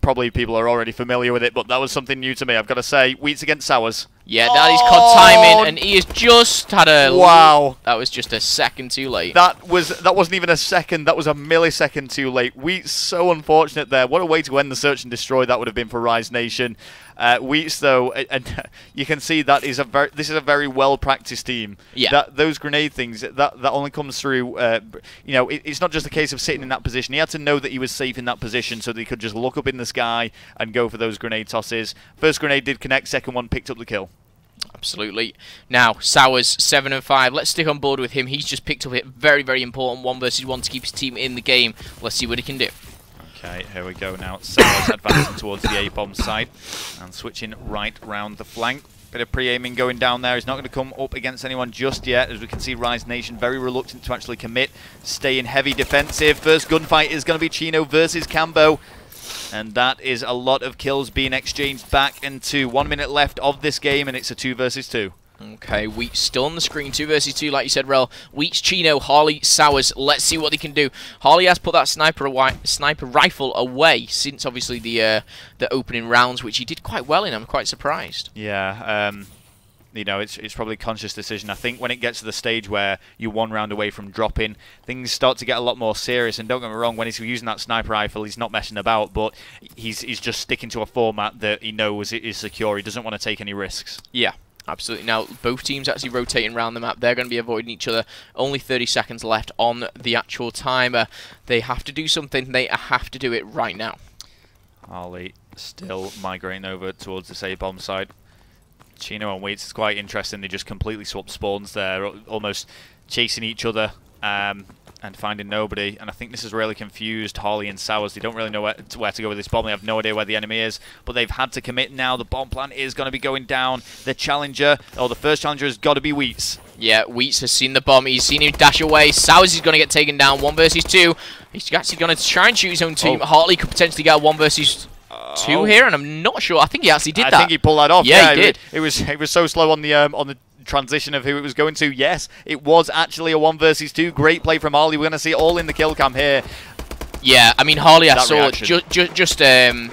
Probably people are already familiar with it, but that was something new to me. I've got to say, Wheats against Sours. Yeah, that is caught timing, and he has just had a... Wow. That was just a second too late. That wasn't even a second, that was a millisecond too late. Wheats, so unfortunate there. What a way to end the Search and Destroy that would have been for Rise Nation. Wheats, though, and you can see that this is a very well-practiced team. Yeah. Those grenade things, that only comes through, you know, it's not just a case of sitting in that position. He had to know that he was safe in that position so that he could just look up in the sky and go for those grenade tosses. First grenade did connect, second one picked up the kill. Absolutely. Now, Sours 7 and 5. Let's stick on board with him. He's just picked up a very, very important 1 versus 1 to keep his team in the game. Let's see what he can do. Okay, here we go now. Sours advancing towards the A-bomb side and switching right round the flank. Bit of pre-aiming going down there. He's not going to come up against anyone just yet. As we can see, Rise Nation very reluctant to actually commit. Staying heavy defensive. First gunfight is going to be Chino versus Cambo. And that is a lot of kills being exchanged back into 1 minute left of this game, and it's a 2 versus 2. Okay, Wheats still on the screen, 2 versus 2, like you said, Rel. Wheats, Chino, Harley, Sours. Let's see what they can do. Harley has put that sniper rifle away since obviously the opening rounds, which he did quite well in. I'm quite surprised. Yeah, you know, it's probably a conscious decision. I think when it gets to the stage where you're 1 round away from dropping, things start to get a lot more serious. And don't get me wrong, when he's using that sniper rifle, he's not messing about, but he's just sticking to a format that he knows is secure. He doesn't want to take any risks. Yeah. Absolutely. Now, both teams actually rotating around the map. They're going to be avoiding each other. Only 30 seconds left on the actual timer. They have to do something. They have to do it right now. Harley still migrating over towards this A-bomb side. Chino and Wheats is quite interesting. They just completely swapped spawns there, almost chasing each other and finding nobody. And I think this has really confused Harley and Sours. They don't really know where to go with this bomb. They have no idea where the enemy is, but they've had to commit now. The bomb plant is going to be going down. The challenger, or the first challenger, has got to be Wheats. Yeah, Wheats has seen the bomb. He's seen him dash away. Sours is going to get taken down. 1 versus 2. He's actually going to try and shoot his own team. Harley could potentially get a 1 versus 2 here, and I'm not sure. I think he actually did that. I think he pulled that off. Yeah, he did. It was so slow on the transition of who it was going to. Yes, it was actually a 1 versus 2. Great play from Harley. We're going to see it all in the kill cam here. Yeah, I mean, Harley, I saw just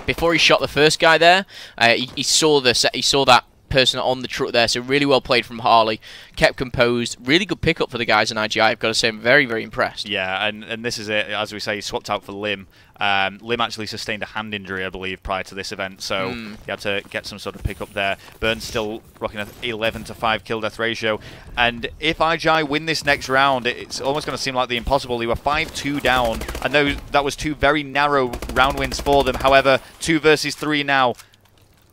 before he shot the first guy there, he saw that person on the truck there, so really well played from Harley. Kept composed. Really good pickup for the guys in IGI. I've got to say, I'm very, very impressed. Yeah, and this is it. As we say, he swapped out for Lim. Lim actually sustained a hand injury, I believe, prior to this event, so he had to get some sort of pickup there. Burns still rocking an 11-to-5 kill-death ratio. And if IGI win this next round, it's almost going to seem like the impossible. They were 5-2 down. I know that was 2 very narrow round wins for them. However, 2 versus 3 now.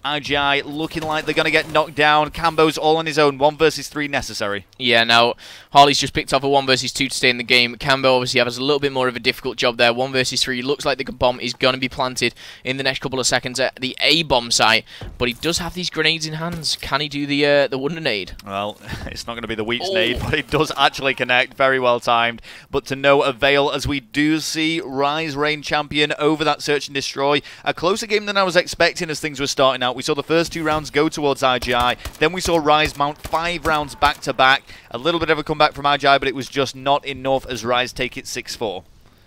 IGI looking like they're going to get knocked down. Cambo's all on his own. 1 versus 3 necessary. Yeah, now, Harley's just picked off a 1 versus 2 to stay in the game. Cambo obviously has a little bit more of a difficult job there. 1 versus 3. Looks like the bomb is going to be planted in the next couple of seconds at the A-bomb site. But he does have these grenades in hands. Can he do the Wonder Nade? Well, it's not going to be the Wheats nade, but it does actually connect. Very well timed. But to no avail, as we do see Rise reign champion over that Search and Destroy. A closer game than I was expecting as things were starting out. We saw the first 2 rounds go towards IGI. Then we saw Rise mount 5 rounds back-to-back. A little bit of a comeback from IGI, but it was just not enough as Rise take it 6-4.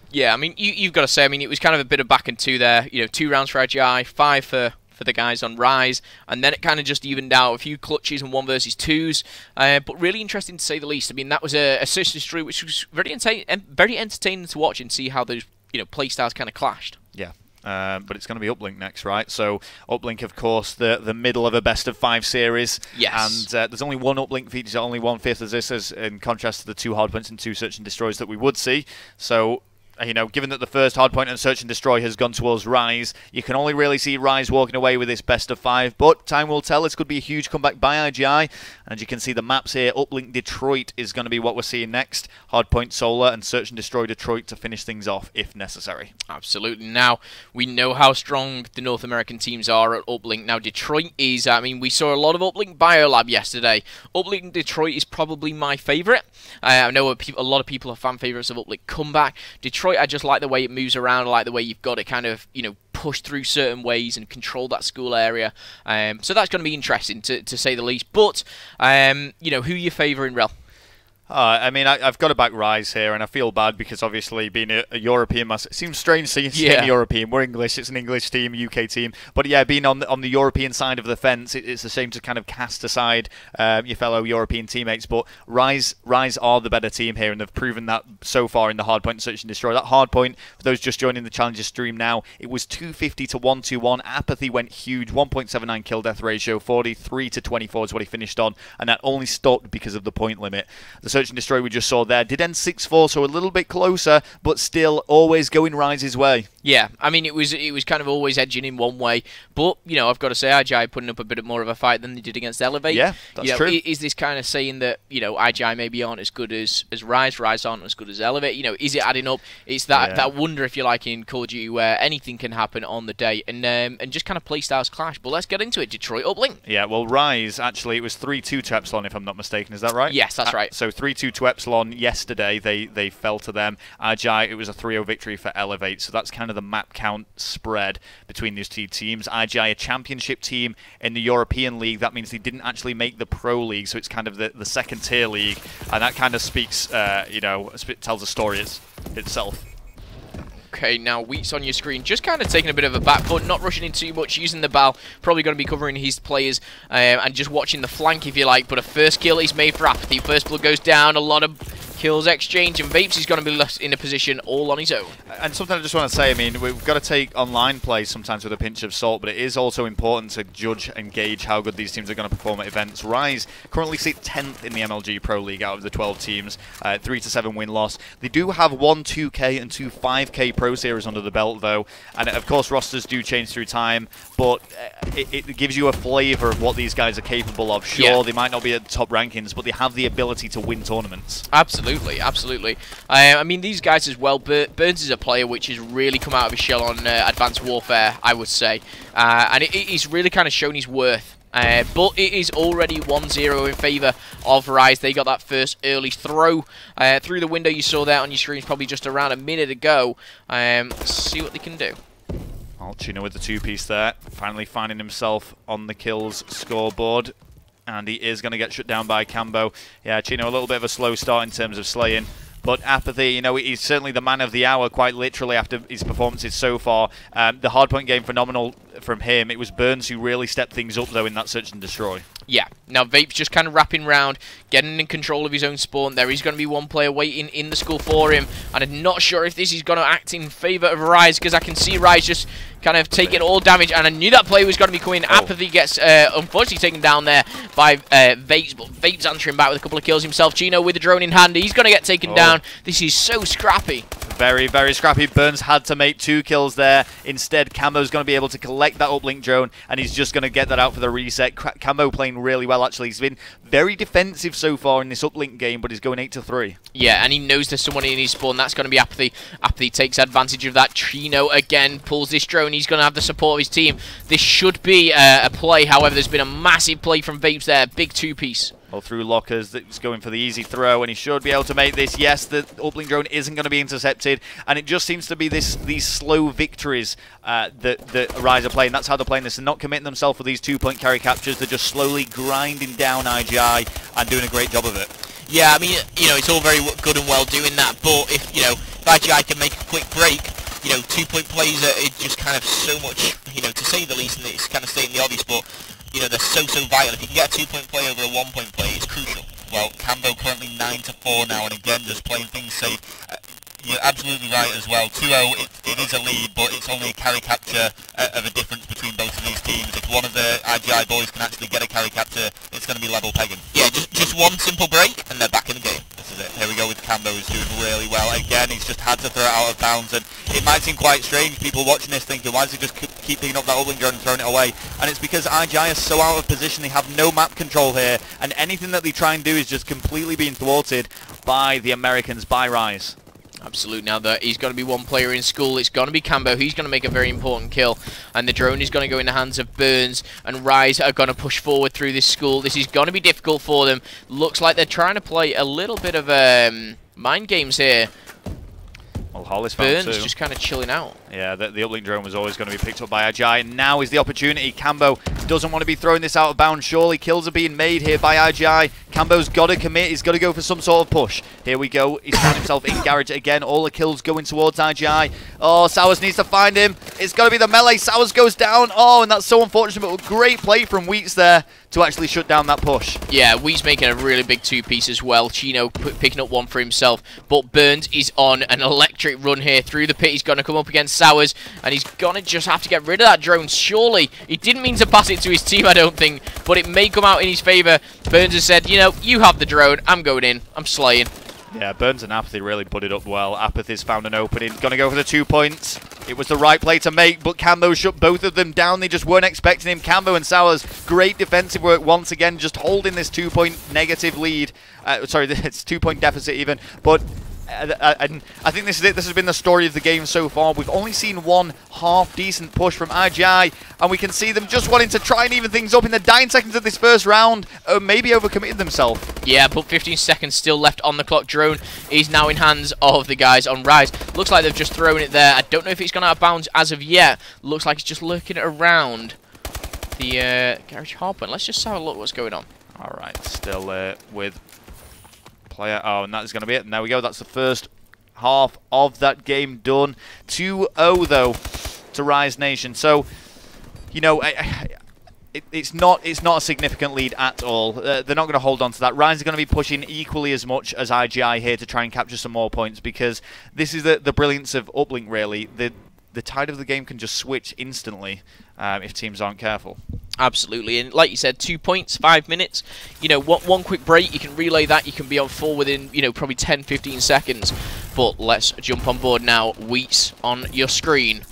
Yeah, I mean, you've got to say, I mean, it was kind of a bit of back and 2 there. You know, 2 rounds for IGI, 5 for the guys on Rise, and then it kind of just evened out. A few clutches and 1 versus 2s, but really interesting to say the least. I mean, that was a Search and Destroy which was very entertaining to watch and see how those playstyles kind of clashed. Yeah. But it's going to be Uplink next, right? So Uplink, of course, the middle of a best-of-5 series. Yes. And there's only 1 Uplink feature, only 1/5 of this, as in contrast to the 2 hardpoints and 2 Search and Destroys that we would see. So, you know, given that the first hardpoint and Search and Destroy has gone towards Rise, you can only really see Rise walking away with this best-of-5. But time will tell. This could be a huge comeback by IGI. And you can see the maps here. Uplink Detroit is going to be what we're seeing next. Hardpoint Solar and Search and Destroy Detroit to finish things off if necessary. Absolutely. Now, we know how strong the North American teams are at Uplink. Now, Detroit is, I mean, we saw a lot of Uplink Biolab yesterday. Uplink Detroit is probably my favourite. I know a lot of people are fan favourites of Uplink Comeback. Detroit, I just like the way it moves around. I like the way you've got to kind of, push through certain ways and control that school area. So that's going to be interesting, to say the least. But, who are you favouring, Rel? I mean, I've got to back Rise here, and I feel bad because obviously being a European, it seems strange seeing European. We're English, it's an English team, UK team. But yeah, being on the European side of the fence, it's a shame to kind of cast aside your fellow European teammates. But Rise are the better team here, and they've proven that so far in the hardpoint Search and Destroy. That hardpoint, for those just joining the Challenger stream now, it was 250 to 121. Apathy went huge, 1.79 kill death ratio, 43 to 24 is what he finished on, and that only stopped because of the point limit. The Search and Destroy we just saw there did end 6-4, so a little bit closer, but still always going Rise's way. Yeah, I mean, it was kind of always edging in one way, but, I've got to say, IGI putting up a bit more of a fight than they did against Elevate. Yeah, that's true. Is this kind of saying that, IGI maybe aren't as good as Rise aren't as good as Elevate? Is it adding up? It's that wonder, if you like, in Call of Duty where anything can happen on the day, and just kind of playstyles clash. But let's get into it. Detroit Uplink. Yeah, well, Rise, actually, it was 3-2 to Epsilon, if I'm not mistaken. Is that right? Yes, that's right. So 3-2 to Epsilon yesterday. They fell to them. IGI, it was a 3-0 victory for Elevate. So that's kind of the map count spread between these 2 teams. IGI, a championship team in the European League. That means they didn't actually make the Pro League, so it's kind of the second tier league. And that kind of speaks, tells a story itself. Okay, now Wheat's on your screen, just kind of taking a bit of a back foot, not rushing in too much, using the BAL, probably going to be covering his players, and just watching the flank, if you like. But a first kill is made for Apathy. First blood goes down, a lot of kills exchange, and Vapes is going to be left in a position all on his own. And something I just want to say, I mean, we've got to take online play sometimes with a pinch of salt, but it is also important to judge and gauge how good these teams are going to perform at events. Rise currently sit 10th in the MLG Pro League out of the 12 teams, 3-7 win-loss. They do have 1 2K and 2 5K Pro Series under the belt, though, and of course rosters do change through time, but it gives you a flavour of what these guys are capable of. Sure, they might not be at the top rankings, but they have the ability to win tournaments. Absolutely. I mean, these guys as well. Burns is a player which has really come out of his shell on Advanced Warfare, I would say, and he's really kind of shown his worth. But it is already 1-0 in favour of Rise. They got that first early throw through the window. You saw that on your screens probably just around a minute ago. Let's see what they can do. Well, Chino with the 2-piece there, finally finding himself on the kills scoreboard. And he is going to get shut down by Cambo. Yeah, Chino a little bit of a slow start in terms of slaying. But Apathy, you know, he's certainly the man of the hour, quite literally, after his performances so far. The hardpoint game, phenomenal from him. It was Burns who really stepped things up, though, in that search and destroy. Yeah. Now, Vape's just kind of wrapping round, getting in control of his own spawn. There is going to be one player waiting in the skull for him. And I'm not sure if this is going to act in favour of Rise, because I can see Rise just kind of taking all damage. And I knew that play was going to be coming. Apathy gets, unfortunately, taken down there by Vape. But Vape's answering back with a couple of kills himself. Chino with the drone in hand. He's going to get taken down. This is so scrappy. Very, very scrappy. Burns had to make 2 kills there. Instead, Camo's going to be able to collect that uplink drone, and he's just going to get that out for the reset. Camo playing really well, actually. He's been very defensive so far in this uplink game, but he's going 8-3. Yeah, and he knows there's someone in his spawn. That's going to be Apathy. Apathy takes advantage of that. Chino, again, pulls this drone. He's going to have the support of his team. This should be a play. However, there's been a massive play from Vapes there. Big 2-piece. Well, through lockers, that's going for the easy throw, and he should be able to make this. Yes, the uplink drone isn't going to be intercepted, and it just seems to be these slow victories that Rise are playing. That's how they're playing this. They're not committing themselves for these 2-point carry captures. They're just slowly grinding down IGI and doing a great job of it. Yeah, I mean, you know, it's all very good and well doing that, but if, you know, if IGI can make a quick break, you know, 2-point plays are just kind of so much, you know, to say the least, and it's kind of stating the obvious, but you know, they're so vital. If you can get a 2-point play over a 1-point play, it's crucial. Well, Cambo currently 9-4 now, and again, just playing things safe. You're absolutely right as well. 2-0, it is a lead, but it's only a carry capture of a difference between both of these teams. If one of the IGI boys can actually get a carry capture, it's going to be level pegging. Yeah, just one simple break, and they're back in the game. This is it. Here we go with Cambo, who's doing really well. Again, he's just had to throw it out of bounds, and it might seem quite strange, people watching this thinking, why does he just keep picking up that uplink drone and throwing it away? And it's because IGI are so out of position, they have no map control here, and anything that they try and do is just completely being thwarted by the Americans, by Rise. Absolutely. Now that he's going to be one player in school, it's going to be Cambo. He's going to make a very important kill, and the drone is going to go in the hands of Burns, and Rise are going to push forward through this school. This is going to be difficult for them. Looks like they're trying to play a little bit of mind games here. Well, Hollis Burns just kind of chilling out. Yeah, the uplink drone was always going to be picked up by IGI, and now is the opportunity. Cambo doesn't want to be throwing this out of bounds. Surely kills are being made here by IGI. Cambo's got to commit. He's got to go for some sort of push. Here we go. He's found himself in garage again. All the kills going towards IGI. Oh, Sowers needs to find him. It's got to be the melee. Sowers goes down. Oh, and that's so unfortunate, but great play from Wheats there to actually shut down that push. Yeah, Wheats making a really big 2-piece as well. Chino picking up one for himself, but Burns is on an electric run here through the pit. He's going to come up against Sowers, and he's going to just have to get rid of that drone. Surely, he didn't mean to pass it to his team, I don't think, but it may come out in his favour. Burns has said, you know, you have the drone, I'm going in, I'm slaying. Yeah, Burns and Apathy really budded up well. Apathy's found an opening, going to go for the 2 points. It was the right play to make, but Cambo shut both of them down. They just weren't expecting him. Cambo and Sowers, great defensive work once again, just holding this 2-point negative lead. Sorry, it's 2-point deficit even, but I think this is it. This has been the story of the game so far. We've only seen one half-decent push from IGI, and we can see them just wanting to try and even things up in the dying seconds of this first round. Maybe overcommitted themselves. Yeah, but 15 seconds still left on the clock. Drone is now in hands of the guys on Rise. Looks like they've just thrown it there. I don't know if it's gone out of bounds as of yet. Looks like it's just lurking around the garage hardpoint. Let's just have a look what's going on. All right, still with player. Oh, and that's going to be it. And there we go. That's the first half of that game done. 2-0 though to Rise Nation. So, you know, it's not a significant lead at all. They're not going to hold on to that. Rise are going to be pushing equally as much as IGI here to try and capture some more points, because this is the brilliance of uplink. Really, the tide of the game can just switch instantly if teams aren't careful. Absolutely, and like you said, 2 points, 5 minutes. You know, one quick break, you can relay that, you can be on full within, you know, probably 10-15 seconds. But let's jump on board now. Wheats on your screen.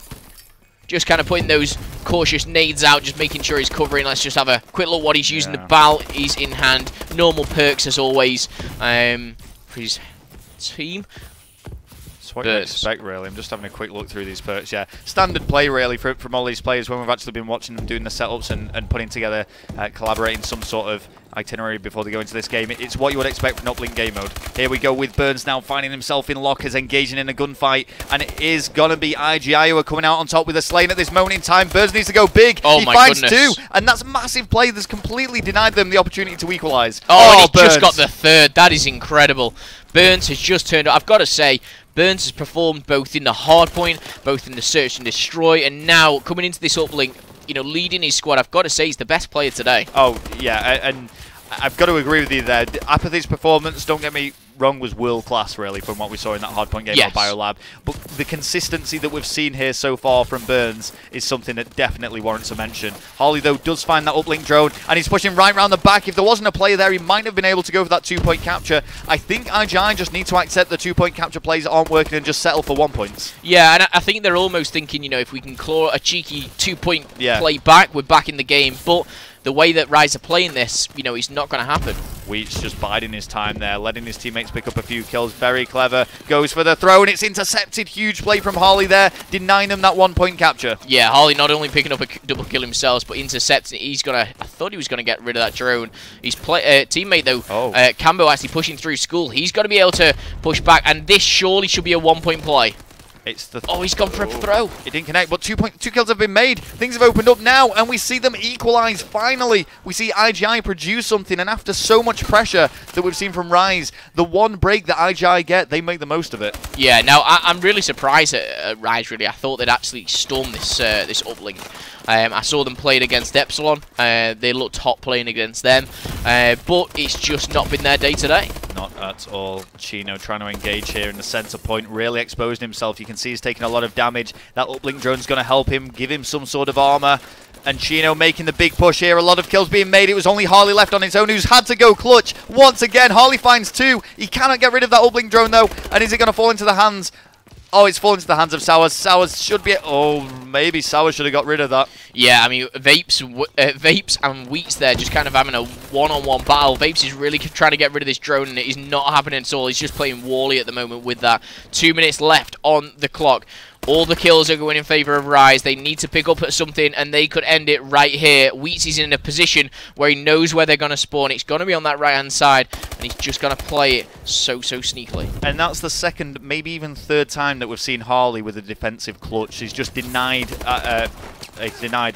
Just kind of putting those cautious nades out, just making sure he's covering. Let's just have a quick look what he's using. The BAL is in hand. Normal perks as always for his team. It's what you expect, really. I'm just having a quick look through these perks. Yeah, standard play, really, from all these players when we've actually been watching them doing the setups and putting together, collaborating some sort of itinerary before they go into this game. It's what you would expect from uplink game mode. Here we go with Burns now finding himself in lockers, engaging in a gunfight, and it is going to be IGI who are coming out on top with a Slain at this moment in time. Burns needs to go big. Oh, he my finds goodness. 2, and that's a massive play that's completely denied them the opportunity to equalise. Oh, and he Burns just got the 3rd. That is incredible. Burns has just turned up. I've got to say, Burns has performed both in the hardpoint, both in the search and destroy, and now coming into this uplink, you know, leading his squad. I've got to say, he's the best player today. Oh, yeah, and I've got to agree with you there. Apathy's performance, don't get me wrong, was world class, really, from what we saw in that hardpoint game of Biolab. But the consistency that we've seen here so far from Burns is something that definitely warrants a mention. Harley, though, does find that uplink drone, and he's pushing right round the back. If there wasn't a player there, he might have been able to go for that 2-point capture. I think IGI just need to accept the 2-point capture plays aren't working and just settle for 1 points. Yeah, and I think they're almost thinking, you know, if we can claw a cheeky 2-point play back, we're back in the game. But the way that Rise are playing this, you know, it's not going to happen. Wheat's just biding his time there, letting his teammates pick up a few kills. Very clever. Goes for the throw, and it's intercepted. Huge play from Harley there, denying them that 1-point capture. Yeah, Harley not only picking up a double kill himself, but intercepting. He's going to... I thought he was going to get rid of that drone. His teammate, though, Cambo, actually pushing through school. He's got to be able to push back, and this surely should be a 1-point play. It's the he's gone for a throw. It didn't connect, but 2 kills have been made. Things have opened up now, and we see them equalise finally. We see IGI produce something, and after so much pressure that we've seen from Rise, the one break that IGI get, they make the most of it. Yeah, now I'm really surprised at Rise, really. I thought they'd actually storm this this uplink. I saw them playing against Epsilon. They looked hot playing against them, but it's just not been their day today. Not at all. Chino trying to engage here in the centre point, really exposed himself. You can see he's taking a lot of damage. That uplink drone's going to help him, give him some sort of armour. And Chino making the big push here. A lot of kills being made. It was only Harley left on his own, who's had to go clutch. Once again, Harley finds 2. He cannot get rid of that uplink drone, though. And is it going to fall into the hands? Oh, it's fallen into the hands of Sowers. Sowers should be... Oh, maybe Sowers should have got rid of that. Yeah, I mean, Vapes and Wheats there just kind of having a one-on-one battle. Vapes is really trying to get rid of this drone, and it is not happening at all. He's just playing Wally at the moment with that. 2 minutes left on the clock. All the kills are going in favour of Rise. They need to pick up at something, and they could end it right here. Wheats is in a position where he knows where they're going to spawn. It's going to be on that right-hand side, and he's just going to play it so sneakily. And that's the second, maybe even third time that we've seen Harley with a defensive clutch. He's just denied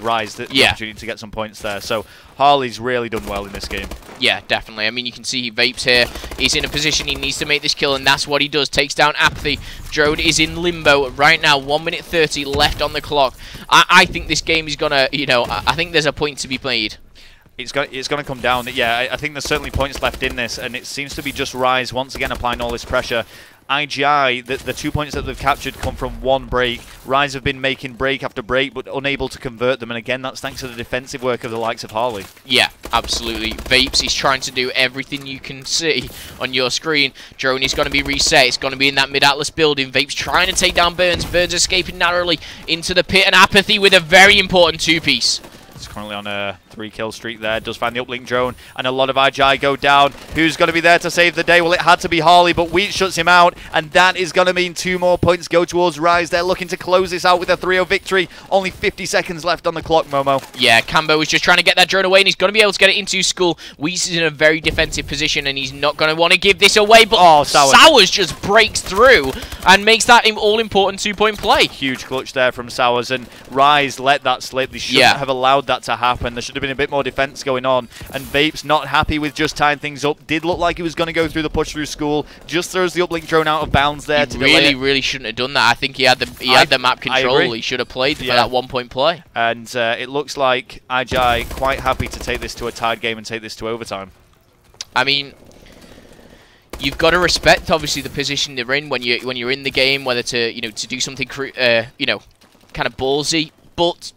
Rise the opportunity to get some points there. So Harley's really done well in this game. Yeah, definitely. I mean, you can see Vapes here. He's in a position he needs to make this kill, and that's what he does. Takes down Apathy. Drone is in limbo right now. 1 minute 30 left on the clock. I think this game is going to, you know, I think there's a point to be played. It's going to come down. Yeah, I think there's certainly points left in this, and it seems to be just Rise once again applying all this pressure. IGI, the 2 points that they've captured come from one break. Rise have been making break after break, but unable to convert them, and again, that's thanks to the defensive work of the likes of Harley. Yeah, absolutely. Vapes is trying to do everything you can see on your screen. Drone is going to be reset. It's going to be in that mid-Atlas building. Vapes trying to take down Burns. Burns escaping narrowly into the pit, and Apathy with a very important 2-piece. It's currently on a 3-kill streak there. Does find the uplink drone, and a lot of IGI go down. Who's going to be there to save the day? Well, it had to be Harley, but Wheat shuts him out, and that is going to mean 2 more points go towards Rise. They're looking to close this out with a 3-0 victory. Only 50 seconds left on the clock, Momo. Yeah, Cambo is just trying to get that drone away, and he's going to be able to get it into school. Wheat is in a very defensive position, and he's not going to want to give this away, but Sowers just breaks through and makes that all-important 2-point play. Huge clutch there from Sowers, and Rise let that slip. They shouldn't have allowed that to happen. There should have been a bit more defense going on, and Vapes not happy with just tying things up. Did look like he was going to go through the push through school. Just throws the uplink drone out of bounds there. He really shouldn't have done that. I think he had the map control. He should have played for that 1-point play. And it looks like IGI quite happy to take this to a tied game and take this to overtime. I mean, you've got to respect obviously the position they're in when you're in the game, whether to to do something kind of ballsy, but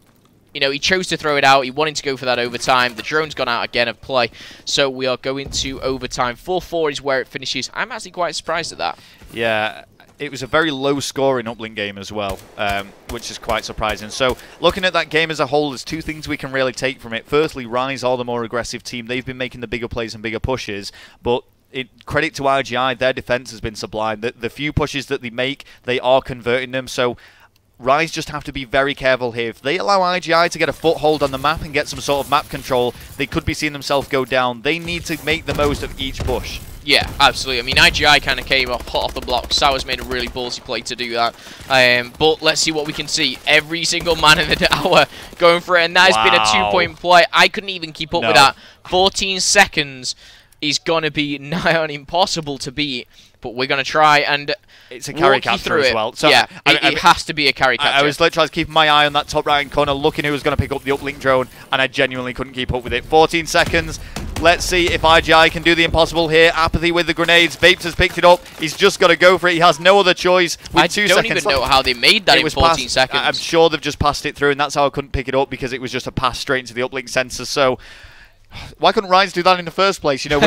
he chose to throw it out. He wanted to go for that overtime. The drone's gone out again of play, so we are going to overtime. 4-4 is where it finishes. I'm actually quite surprised at that. Yeah, it was a very low-scoring uplink game as well, which is quite surprising. So, looking at that game as a whole, there's 2 things we can really take from it. Firstly, Rise are the more aggressive team. They've been making the bigger plays and bigger pushes, but credit to IGI, their defense has been sublime. The few pushes that they make, they are converting them. So Rise just have to be very careful here. If they allow IGI to get a foothold on the map and get some sort of map control, they could be seeing themselves go down. They need to make the most of each push. Yeah, absolutely. I mean, IGI kind of came off hot off the block. Sour's made a really ballsy play to do that. But let's see what we can see. Every single man in the tower going for it, and that has been a 2-point play. I couldn't even keep up with that. 14 seconds is going to be nigh on impossible to beat, but we're going to try and it's a carry capture as well. So yeah, it has to be a carry capture. I was literally keeping my eye on that top right corner, looking who was going to pick up the uplink drone, and I genuinely couldn't keep up with it. 14 seconds. Let's see if IGI can do the impossible here. Apathy with the grenades. Vapes has picked it up. He's just got to go for it. He has no other choice. With I 2 don't seconds even know how they made that in 14 seconds. I'm sure they've just passed it through, and that's how I couldn't pick it up, because it was just a pass straight into the uplink sensor. So why couldn't Rise do that in the first place? You know,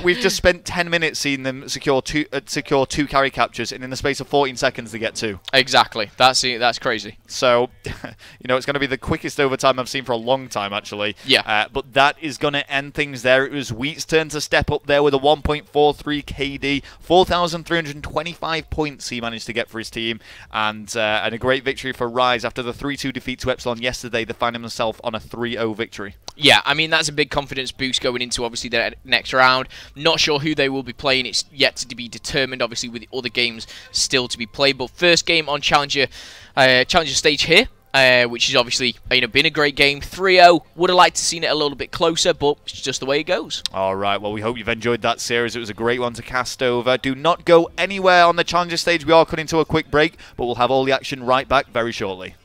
we've just spent 10 minutes seeing them secure two carry captures, and in the space of 14 seconds they get 2. Exactly. That's crazy. So, you know, it's going to be the quickest overtime I've seen for a long time, actually. Yeah. But that is going to end things there. It was Wheat's turn to step up there with a 1.43 KD, 4,325 points he managed to get for his team, and a great victory for Rise after the 3-2 defeat to Epsilon yesterday. They find himself on a 3-0 victory. Yeah, I mean, that's a big confidence boost going into, obviously, the next round. Not sure who they will be playing. It's yet to be determined, obviously, with the other games still to be played. But first game on Challenger stage here, which is obviously, you know, been a great game. 3-0. Would have liked to seen it a little bit closer, but it's just the way it goes. All right, well, we hope you've enjoyed that series. It was a great one to cast over. Do not go anywhere on the Challenger stage. We are cutting to a quick break, but we'll have all the action right back very shortly.